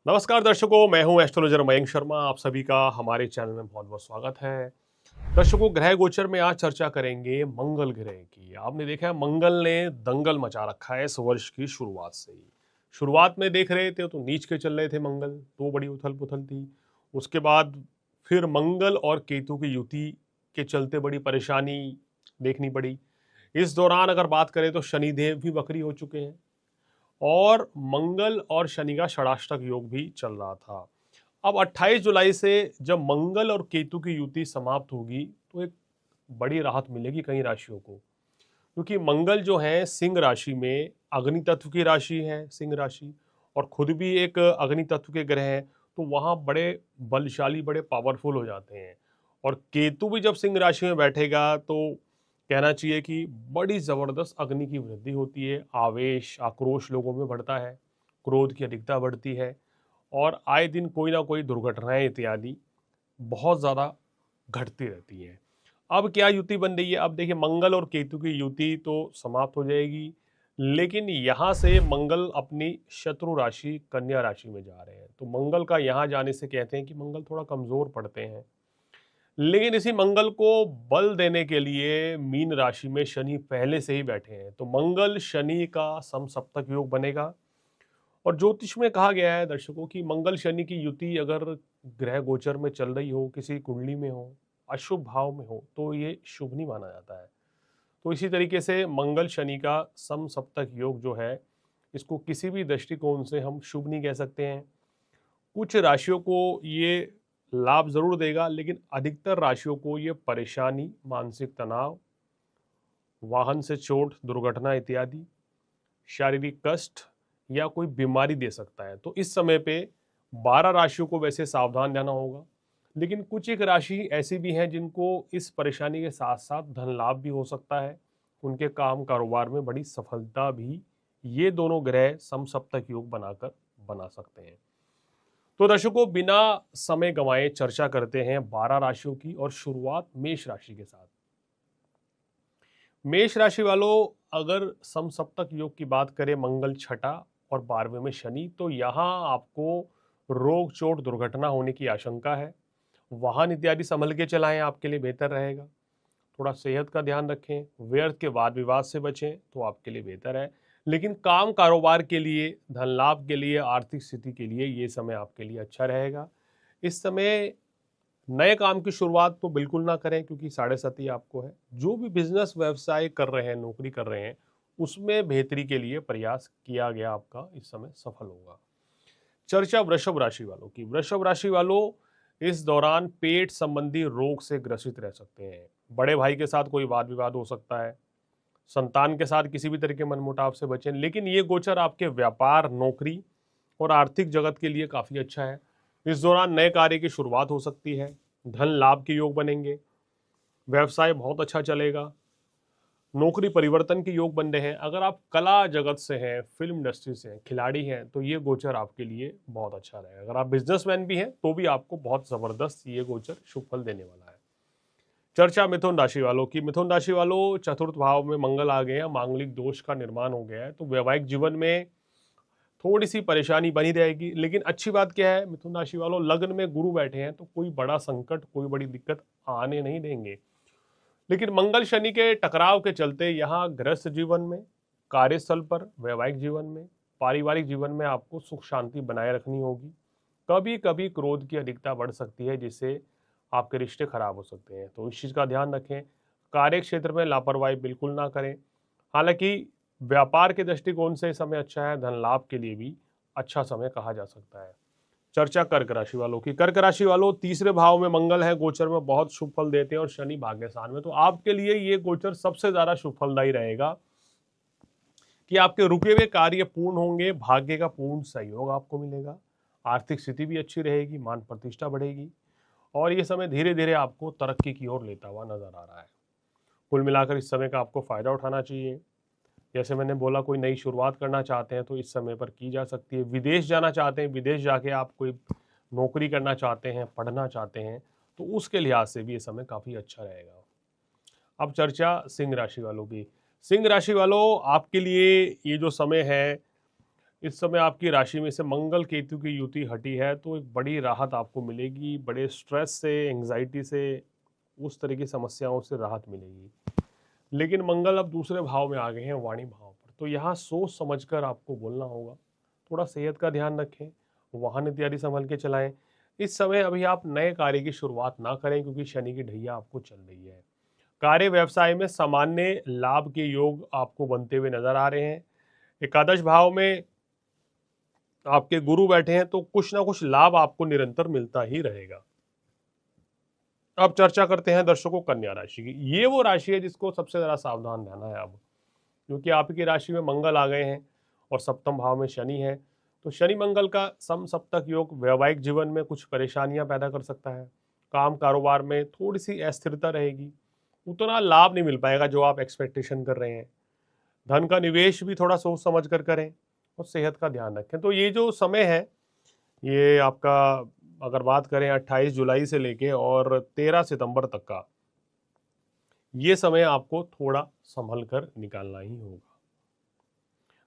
नमस्कार दर्शकों, मैं हूं एस्ट्रोलॉजर मयंक शर्मा। आप सभी का हमारे चैनल में बहुत बहुत स्वागत है। दर्शकों, ग्रह गोचर में आज चर्चा करेंगे मंगल ग्रह की। आपने देखा है मंगल ने दंगल मचा रखा है इस वर्ष की शुरुआत से ही। शुरुआत में देख रहे थे तो नीच के चल रहे थे मंगल, तो बड़ी उथल पुथल थी। उसके बाद फिर मंगल और केतु की युति के चलते बड़ी परेशानी देखनी पड़ी। इस दौरान अगर बात करें तो शनिदेव भी वक्री हो चुके हैं और मंगल और शनि का षडाष्टक योग भी चल रहा था। अब 28 जुलाई से जब मंगल और केतु की युति समाप्त होगी तो एक बड़ी राहत मिलेगी कई राशियों को, क्योंकि मंगल जो है सिंह राशि में अग्नि तत्व की राशि है, सिंह राशि, और खुद भी एक अग्नि तत्व के ग्रह हैं, तो वहाँ बड़े बलशाली, बड़े पावरफुल हो जाते हैं। और केतु भी जब सिंह राशि में बैठेगा तो कहना चाहिए कि बड़ी ज़बरदस्त अग्नि की वृद्धि होती है, आवेश, आक्रोश लोगों में बढ़ता है, क्रोध की अधिकता बढ़ती है और आए दिन कोई ना कोई दुर्घटनाएं इत्यादि बहुत ज़्यादा घटती रहती हैं। अब क्या युति बन रही है? अब देखिए, मंगल और केतु की युति तो समाप्त हो जाएगी, लेकिन यहाँ से मंगल अपनी शत्रु राशि कन्या राशि में जा रहे हैं। तो मंगल का यहाँ जाने से कहते हैं कि मंगल थोड़ा कमज़ोर पड़ते हैं। लेकिन इसी मंगल को बल देने के लिए मीन राशि में शनि पहले से ही बैठे हैं, तो मंगल शनि का समसप्तक योग बनेगा। और ज्योतिष में कहा गया है दर्शकों कि मंगल शनि की युति अगर ग्रह गोचर में चल रही हो, किसी कुंडली में हो, अशुभ भाव में हो, तो ये शुभ नहीं माना जाता है। तो इसी तरीके से मंगल शनि का समसप्तक योग जो है, इसको किसी भी दृष्टिकोण से हम शुभ नहीं कह सकते हैं। कुछ राशियों को ये लाभ जरूर देगा, लेकिन अधिकतर राशियों को ये परेशानी, मानसिक तनाव, वाहन से चोट, दुर्घटना इत्यादि, शारीरिक कष्ट या कोई बीमारी दे सकता है। तो इस समय पे 12 राशियों को वैसे सावधान रहना होगा, लेकिन कुछ एक राशि ऐसी भी हैं जिनको इस परेशानी के साथ साथ धन लाभ भी हो सकता है, उनके काम कारोबार में बड़ी सफलता भी ये दोनों ग्रह समसप्तक योग बनाकर बना सकते हैं। तो दर्शकों, बिना समय गंवाए चर्चा करते हैं 12 राशियों की, और शुरुआत मेष राशि के साथ। मेष राशि वालों, अगर समसप्तक योग की बात करें, मंगल छठा और 12वें में शनि, तो यहाँ आपको रोग, चोट, दुर्घटना होने की आशंका है। वाहन इत्यादि संभल के चलाएं, आपके लिए बेहतर रहेगा। थोड़ा सेहत का ध्यान रखें, व्यर्थ के वाद विवाद से बचें तो आपके लिए बेहतर है। लेकिन काम कारोबार के लिए, धन लाभ के लिए, आर्थिक स्थिति के लिए ये समय आपके लिए अच्छा रहेगा। इस समय नए काम की शुरुआत तो बिल्कुल ना करें, क्योंकि 7.5 आपको है। जो भी बिजनेस व्यवसाय कर रहे हैं, नौकरी कर रहे हैं, उसमें बेहतरी के लिए प्रयास किया गया आपका इस समय सफल होगा। चर्चा वृषभ राशि वालों की। वृषभ राशि वालों, इस दौरान पेट संबंधी रोग से ग्रसित रह सकते हैं। बड़े भाई के साथ कोई वाद विवाद हो सकता है। संतान के साथ किसी भी तरह के मनमुटाव से बचें। लेकिन ये गोचर आपके व्यापार, नौकरी और आर्थिक जगत के लिए काफ़ी अच्छा है। इस दौरान नए कार्य की शुरुआत हो सकती है, धन लाभ के योग बनेंगे, व्यवसाय बहुत अच्छा चलेगा, नौकरी परिवर्तन के योग बन रहे हैं। अगर आप कला जगत से हैं, फिल्म इंडस्ट्री से हैं, खिलाड़ी हैं, तो ये गोचर आपके लिए बहुत अच्छा रहेगा। अगर आप बिजनेसमैन भी हैं तो भी आपको बहुत ज़बरदस्त ये गोचर शुभ फल देने वाला है। चर्चा मिथुन राशि वालों की। मिथुन राशि वालों, चतुर्थ भाव में मंगल आ गए हैं, मांगलिक दोष का निर्माण हो गया है, तो वैवाहिक जीवन में थोड़ी सी परेशानी बनी रहेगी। लेकिन अच्छी बात क्या है मिथुन राशि वालों, लग्न में गुरु बैठे हैं, तो कोई बड़ा संकट, कोई बड़ी दिक्कत आने नहीं देंगे। लेकिन मंगल शनि के टकराव के चलते यहाँ गृहस्थ जीवन में, कार्यस्थल पर, वैवाहिक जीवन में, पारिवारिक जीवन में आपको सुख शांति बनाए रखनी होगी। कभी कभी क्रोध की अधिकता बढ़ सकती है, जिससे आपके रिश्ते खराब हो सकते हैं, तो इस चीज़ का ध्यान रखें। कार्य क्षेत्र में लापरवाही बिल्कुल ना करें। हालांकि व्यापार के दृष्टिकोण से समय अच्छा है, धन लाभ के लिए भी अच्छा समय कहा जा सकता है। चर्चा कर्क राशि वालों की। कर्क राशि वालों, तीसरे भाव में मंगल है, गोचर में बहुत शुभ फल देते हैं, और शनि भाग्य स्थान में, तो आपके लिए ये गोचर सबसे ज्यादा शुभ फलदायी रहेगा कि आपके रुके हुए कार्य पूर्ण होंगे, भाग्य का पूर्ण सहयोग आपको मिलेगा, आर्थिक स्थिति भी अच्छी रहेगी, मान प्रतिष्ठा बढ़ेगी, और ये समय धीरे धीरे आपको तरक्की की ओर लेता हुआ नजर आ रहा है। कुल मिलाकर इस समय का आपको फायदा उठाना चाहिए। जैसे मैंने बोला, कोई नई शुरुआत करना चाहते हैं तो इस समय पर की जा सकती है। विदेश जाना चाहते हैं, विदेश जाके आप कोई नौकरी करना चाहते हैं, पढ़ना चाहते हैं, तो उसके लिहाज से भी ये समय काफ़ी अच्छा रहेगा। अब चर्चा सिंह राशि वालों की। सिंह राशि वालों, आपके लिए ये जो समय है, इस समय आपकी राशि में से मंगल केतु की युति हटी है, तो एक बड़ी राहत आपको मिलेगी। बड़े स्ट्रेस से, एंग्जाइटी से, उस तरह की समस्याओं से राहत मिलेगी। लेकिन मंगल अब दूसरे भाव में आ गए हैं, वाणी भाव पर, तो यहाँ सोच समझकर आपको बोलना होगा। थोड़ा सेहत का ध्यान रखें, वाहन इत्यादि संभल के चलाएं। इस समय अभी आप नए कार्य की शुरुआत ना करें, क्योंकि शनि की ढैया आपको चल रही है। कार्य व्यवसाय में सामान्य लाभ के योग आपको बनते हुए नजर आ रहे हैं। एकादश भाव में आपके गुरु बैठे हैं, तो कुछ ना कुछ लाभ आपको निरंतर मिलता ही रहेगा। अब चर्चा करते हैं दर्शकों कन्या राशि की। ये वो राशि है जिसको सबसे ज्यादा सावधान रहना है अब, क्योंकि आपकी राशि में मंगल आ गए हैं और सप्तम भाव में शनि है। तो शनि मंगल का सम सप्तक योग वैवाहिक जीवन में कुछ परेशानियां पैदा कर सकता है। काम कारोबार में थोड़ी सी अस्थिरता रहेगी, उतना लाभ नहीं मिल पाएगा जो आप एक्सपेक्टेशन कर रहे हैं। धन का निवेश भी थोड़ा सोच समझ कर करें और सेहत का ध्यान रखें। तो ये जो समय है, ये आपका अगर बात करें 28 जुलाई से लेके और 13 सितंबर तक का, ये समय आपको थोड़ा संभल कर निकालना ही होगा।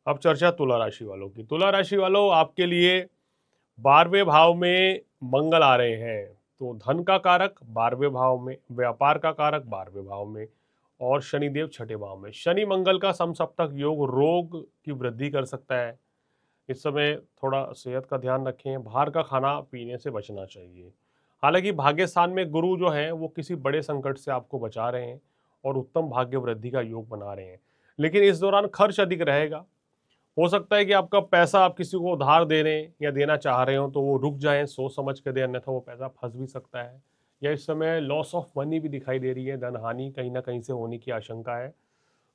अब चर्चा तुला राशि वालों की। तुला राशि वालों, आपके लिए 12वें भाव में मंगल आ रहे हैं, तो धन का कारक 12वें भाव में, व्यापार का कारक 12वें भाव में, और शनिदेव छठे भाव में। शनि मंगल का समसप्तक योग रोग की वृद्धि कर सकता है। इस समय थोड़ा सेहत का ध्यान रखें, बाहर का खाना पीने से बचना चाहिए। हालांकि भाग्य स्थान में गुरु जो हैं वो किसी बड़े संकट से आपको बचा रहे हैं और उत्तम भाग्य वृद्धि का योग बना रहे हैं, लेकिन इस दौरान खर्च अधिक रहेगा। हो सकता है कि आपका पैसा आप किसी को उधार दे रहे हैं या देना चाह रहे हो तो वो रुक जाएं, सोच समझ के दें, अन्यथा वो पैसा फंस भी सकता है। या इस समय लॉस ऑफ मनी भी दिखाई दे रही है, धन हानि कहीं ना कहीं से होने की आशंका है।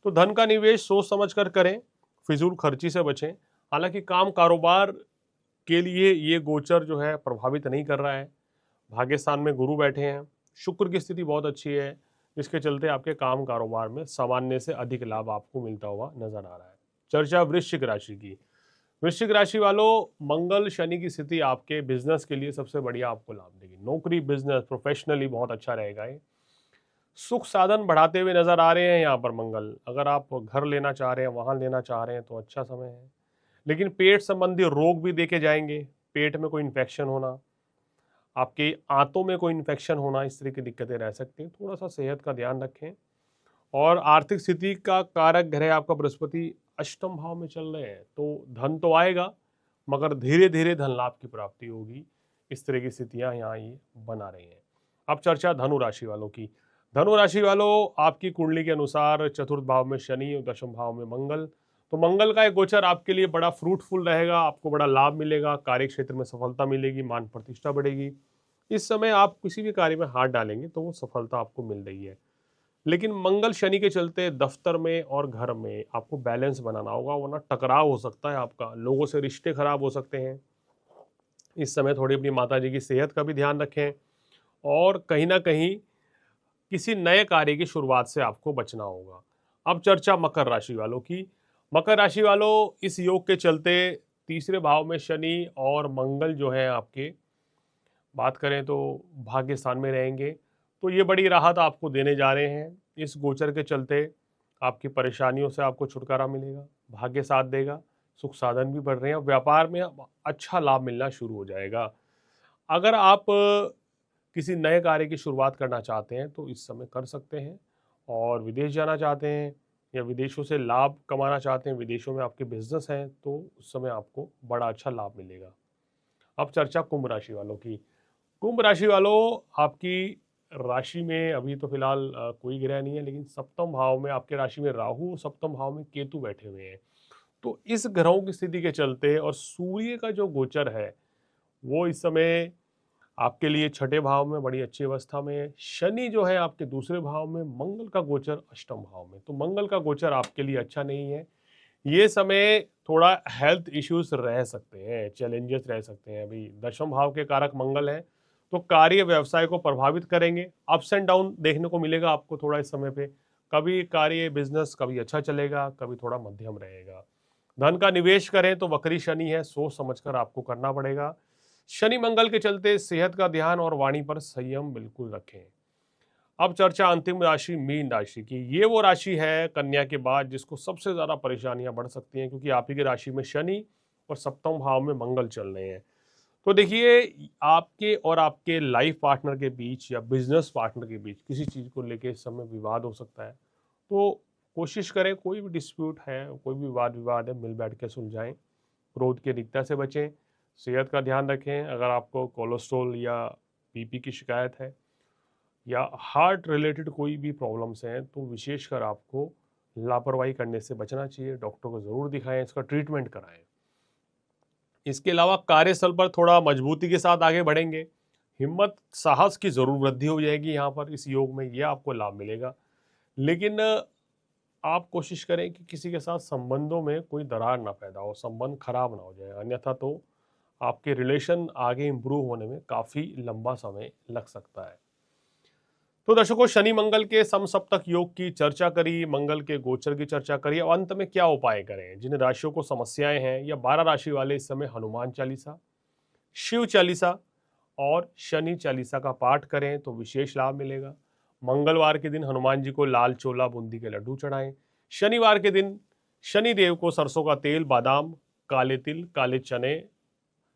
तो धन का निवेश सोच समझ कर करें, फिजूल खर्ची से बचें। हालांकि काम कारोबार के लिए ये गोचर जो है प्रभावित नहीं कर रहा है। भाग्य स्थान में गुरु बैठे हैं, शुक्र की स्थिति बहुत अच्छी है, जिसके चलते आपके काम कारोबार में सामान्य से अधिक लाभ आपको मिलता हुआ नजर आ रहा है। चर्चा वृश्चिक राशि की। वृश्चिक राशि वालों, मंगल शनि की स्थिति आपके बिजनेस के लिए सबसे बढ़िया आपको लाभ देगी। नौकरी, बिजनेस, प्रोफेशनली बहुत अच्छा रहेगा ये। सुख साधन बढ़ाते हुए नजर आ रहे हैं यहाँ पर मंगल। अगर आप घर लेना चाह रहे हैं, वाहन लेना चाह रहे हैं तो अच्छा समय है। लेकिन पेट संबंधी रोग भी देखे जाएंगे। पेट में कोई इन्फेक्शन होना, आपके आंतों में कोई इन्फेक्शन होना, इस तरह की दिक्कतें रह सकती हैं। थोड़ा सा सेहत का ध्यान रखें। और आर्थिक स्थिति का कारक ग्रह आपका बृहस्पति अष्टम भाव में चल रहे हैं, तो धन तो आएगा मगर धीरे धीरे धन लाभ की प्राप्ति होगी। इस तरह की स्थितियां यहाँ ये बना रही हैं। अब चर्चा धनु राशि वालों की। धनु राशि वालों, आपकी कुंडली के अनुसार चतुर्थ भाव में शनि और दशम भाव में मंगल। तो मंगल का एक गोचर आपके लिए बड़ा फ्रूटफुल रहेगा, आपको बड़ा लाभ मिलेगा, कार्य क्षेत्र में सफलता मिलेगी, मान प्रतिष्ठा बढ़ेगी। इस समय आप किसी भी कार्य में हाथ डालेंगे तो वो सफलता आपको मिल रही है। लेकिन मंगल शनि के चलते दफ्तर में और घर में आपको बैलेंस बनाना होगा, वरना टकराव हो सकता है, आपका लोगों से रिश्ते खराब हो सकते हैं। इस समय थोड़ी अपनी माता जी की सेहत का भी ध्यान रखें और कहीं ना कहीं किसी नए कार्य की शुरुआत से आपको बचना होगा। अब चर्चा मकर राशि वालों की। मकर राशि वालों, इस योग के चलते तीसरे भाव में शनि और मंगल जो है आपके, बात करें तो भाग्य स्थान में रहेंगे, तो ये बड़ी राहत आपको देने जा रहे हैं। इस गोचर के चलते आपकी परेशानियों से आपको छुटकारा मिलेगा, भाग्य साथ देगा, सुख साधन भी बढ़ रहे हैं, व्यापार में अब अच्छा लाभ मिलना शुरू हो जाएगा। अगर आप किसी नए कार्य की शुरुआत करना चाहते हैं तो इस समय कर सकते हैं, और विदेश जाना चाहते हैं या विदेशों से लाभ कमाना चाहते हैं, विदेशों में आपके बिजनेस हैं, तो उस समय आपको बड़ा अच्छा लाभ मिलेगा। अब चर्चा कुंभ राशि वालों की। कुंभ राशि वालों, आपकी राशि में अभी तो फिलहाल कोई ग्रह नहीं है, लेकिन सप्तम भाव में आपके राशि में राहु, सप्तम भाव में केतु बैठे हुए हैं। तो इस ग्रहों की स्थिति के चलते और सूर्य का जो गोचर है वो इस समय आपके लिए छठे भाव में बड़ी अच्छी अवस्था में है। शनि जो है आपके दूसरे भाव में, मंगल का गोचर अष्टम भाव में, तो मंगल का गोचर आपके लिए अच्छा नहीं है। ये समय थोड़ा हेल्थ इश्यूज रह सकते हैं, चैलेंजेस रह सकते हैं। अभी दशम भाव के कारक मंगल हैं, तो कार्य व्यवसाय को प्रभावित करेंगे। अप्स एंड डाउन देखने को मिलेगा आपको थोड़ा इस समय पे। कभी कार्य बिजनेस कभी अच्छा चलेगा, कभी थोड़ा मध्यम रहेगा। धन का निवेश करें तो वक्री शनि है, सोच समझकर आपको करना पड़ेगा। शनि मंगल के चलते सेहत का ध्यान और वाणी पर संयम बिल्कुल रखें। अब चर्चा अंतिम राशि मीन राशि की। ये वो राशि है कन्या के बाद जिसको सबसे ज्यादा परेशानियां बढ़ सकती हैं, क्योंकि आप ही की राशि में शनि और सप्तम भाव में मंगल चल रहे हैं। तो देखिए, आपके और आपके लाइफ पार्टनर के बीच या बिजनेस पार्टनर के बीच किसी चीज़ को लेके इस समय विवाद हो सकता है। तो कोशिश करें, कोई भी डिस्प्यूट है, कोई भी वाद विवाद है, मिल बैठ के सुलझाएं। क्रोध की अधिकता से बचें। सेहत का ध्यान रखें। अगर आपको कोलेस्ट्रॉल या बीपी की शिकायत है या हार्ट रिलेटेड कोई भी प्रॉब्लम्स हैं, तो विशेषकर आपको लापरवाही करने से बचना चाहिए। डॉक्टर को ज़रूर दिखाएं, इसका ट्रीटमेंट कराएं। इसके अलावा कार्यस्थल पर थोड़ा मजबूती के साथ आगे बढ़ेंगे। हिम्मत, साहस की ज़रूर वृद्धि हो जाएगी यहाँ पर इस योग में, ये आपको लाभ मिलेगा। लेकिन आप कोशिश करें कि किसी के साथ संबंधों में कोई दरार ना पैदा हो, संबंध खराब ना हो जाए, अन्यथा तो आपके रिलेशन आगे इम्प्रूव होने में काफ़ी लंबा समय लग सकता है। तो दर्शकों, शनि मंगल के समसप्तक योग की चर्चा करी, मंगल के गोचर की चर्चा करी। अब अंत में क्या उपाय करें? जिन राशियों को समस्याएं हैं या 12 राशि वाले इस समय हनुमान चालीसा, शिव चालीसा और शनि चालीसा का पाठ करें तो विशेष लाभ मिलेगा। मंगलवार के दिन हनुमान जी को लाल चोला बूंदी के लड्डू चढ़ाएं। शनिवार के दिन शनि देव को सरसों का तेल, बादाम, काले तिल, काले चने,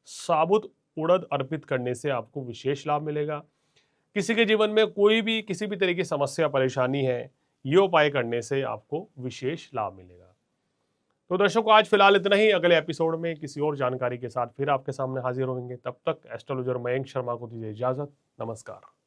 साबुत उड़द अर्पित करने से आपको विशेष लाभ मिलेगा। किसी के जीवन में कोई भी किसी भी तरह की समस्या परेशानी है, ये उपाय करने से आपको विशेष लाभ मिलेगा। तो दर्शकों, आज फिलहाल इतना ही। अगले एपिसोड में किसी और जानकारी के साथ फिर आपके सामने हाजिर होंगे। तब तक एस्ट्रोलॉजर मयंक शर्मा को दीजिए इजाजत। नमस्कार।